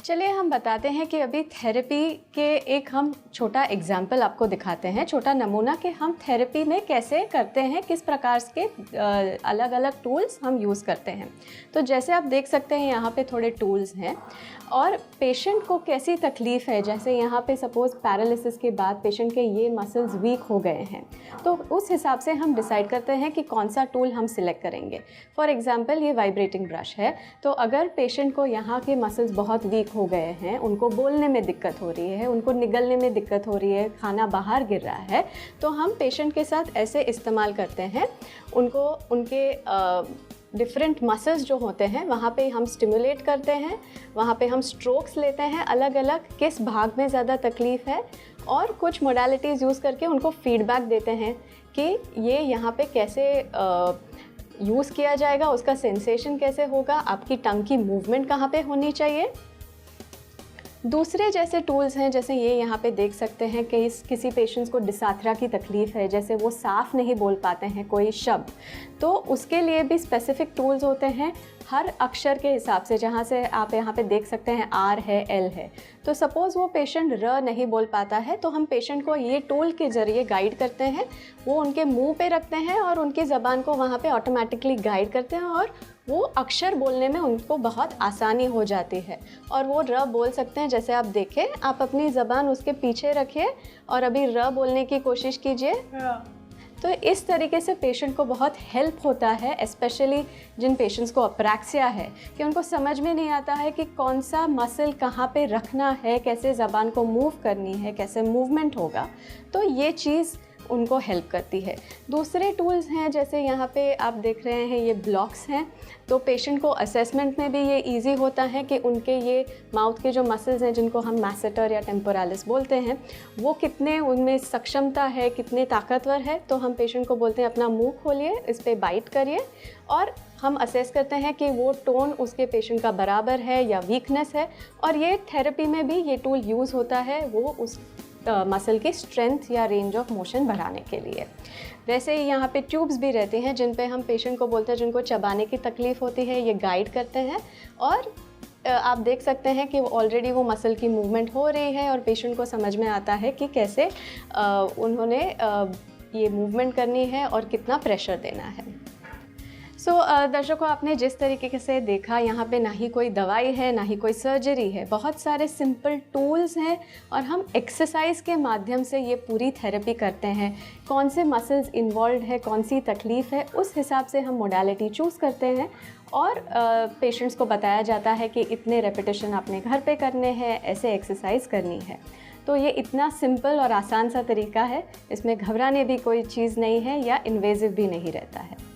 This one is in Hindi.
चलिए हम बताते हैं कि अभी थेरेपी के एक हम छोटा एग्जाम्पल आपको दिखाते हैं, छोटा नमूना कि हम थेरेपी में कैसे करते हैं, किस प्रकार के अलग अलग टूल्स हम यूज़ करते हैं। तो जैसे आप देख सकते हैं यहाँ पे थोड़े टूल्स हैं और पेशेंट को कैसी तकलीफ़ है, जैसे यहाँ पे सपोज़ पैरालिसिस के बाद पेशेंट के ये मसल्स वीक हो गए हैं, तो उस हिसाब से हम डिसाइड करते हैं कि कौन सा टूल हम सिलेक्ट करेंगे। फॉर एग्ज़ाम्पल ये वाइब्रेटिंग ब्रश है, तो अगर पेशेंट को यहाँ के मसल्स बहुत वीक हो गए हैं, उनको बोलने में दिक्कत हो रही है, उनको निगलने में दिक्कत हो रही है, खाना बाहर गिर रहा है, तो हम पेशेंट के साथ ऐसे इस्तेमाल करते हैं। उनको उनके डिफरेंट मसल्स जो होते हैं वहाँ पे हम स्टिमुलेट करते हैं, वहाँ पे हम स्ट्रोक्स लेते हैं, अलग अलग किस भाग में ज़्यादा तकलीफ़ है, और कुछ मोडालिटीज़ यूज़ करके उनको फीडबैक देते हैं कि ये यहाँ पे कैसे यूज़ किया जाएगा, उसका सेंसेशन कैसे होगा, आपकी टंग की मूवमेंट कहाँ पे होनी चाहिए। दूसरे जैसे टूल्स हैं, जैसे ये यहाँ पे देख सकते हैं कि किसी पेशेंट्स को डिसाथरा की तकलीफ़ है, जैसे वो साफ़ नहीं बोल पाते हैं कोई शब्द, तो उसके लिए भी स्पेसिफ़िक टूल्स होते हैं हर अक्षर के हिसाब से। जहाँ से आप यहाँ पे देख सकते हैं आर है, एल है, तो सपोज़ वो पेशेंट र नहीं बोल पाता है, तो हम पेशेंट को ये टूल के ज़रिए गाइड करते हैं, वो उनके मुंह पे रखते हैं और उनकी ज़बान को वहाँ पे ऑटोमेटिकली गाइड करते हैं और वो अक्षर बोलने में उनको बहुत आसानी हो जाती है और वो र बोल सकते हैं। जैसे आप देखें, आप अपनी ज़बान उसके पीछे रखिए और अभी र बोलने की कोशिश कीजिए। तो इस तरीके से पेशेंट को बहुत हेल्प होता है, स्पेशली जिन पेशेंट्स को अप्रैक्सिया है, कि उनको समझ में नहीं आता है कि कौन सा मसल कहाँ पे रखना है, कैसे ज़बान को मूव करनी है, कैसे मूवमेंट होगा, तो ये चीज़ उनको हेल्प करती है। दूसरे टूल्स हैं, जैसे यहाँ पे आप देख रहे हैं ये ब्लॉक्स हैं, तो पेशेंट को असेसमेंट में भी ये इजी होता है कि उनके ये माउथ के जो मसल्स हैं, जिनको हम मैसेटर या टेम्पोरालिस बोलते हैं, वो कितने उनमें सक्षमता है, कितने ताकतवर है। तो हम पेशेंट को बोलते हैं अपना मुंह खोलिए, इस पर बाइट करिए और हम असेस करते हैं कि वो टोन उसके पेशेंट का बराबर है या वीकनेस है। और ये थेरेपी में भी ये टूल यूज़ होता है, वो उस मसल की स्ट्रेंथ या रेंज ऑफ मोशन बढ़ाने के लिए। वैसे ही यहाँ पे ट्यूब्स भी रहती हैं, जिन पे हम पेशेंट को बोलते हैं, जिनको चबाने की तकलीफ़ होती है, ये गाइड करते हैं और आप देख सकते हैं कि ऑलरेडी वो मसल की मूवमेंट हो रही है और पेशेंट को समझ में आता है कि कैसे उन्होंने ये मूवमेंट करनी है और कितना प्रेशर देना है। दर्शकों, आपने जिस तरीके से देखा, यहाँ पे ना ही कोई दवाई है, ना ही कोई सर्जरी है, बहुत सारे सिंपल टूल्स हैं और हम एक्सरसाइज के माध्यम से ये पूरी थेरेपी करते हैं। कौन से मसल्स इन्वॉल्व है, कौन सी तकलीफ़ है, उस हिसाब से हम मोडालिटी चूज़ करते हैं और पेशेंट्स को बताया जाता है कि इतने रेपिटेशन आपने घर पे करने हैं, ऐसे एक्सरसाइज करनी है। तो ये इतना सिंपल और आसान सा तरीका है, इसमें घबराने भी कोई चीज़ नहीं है या इन्वेजिव भी नहीं रहता है।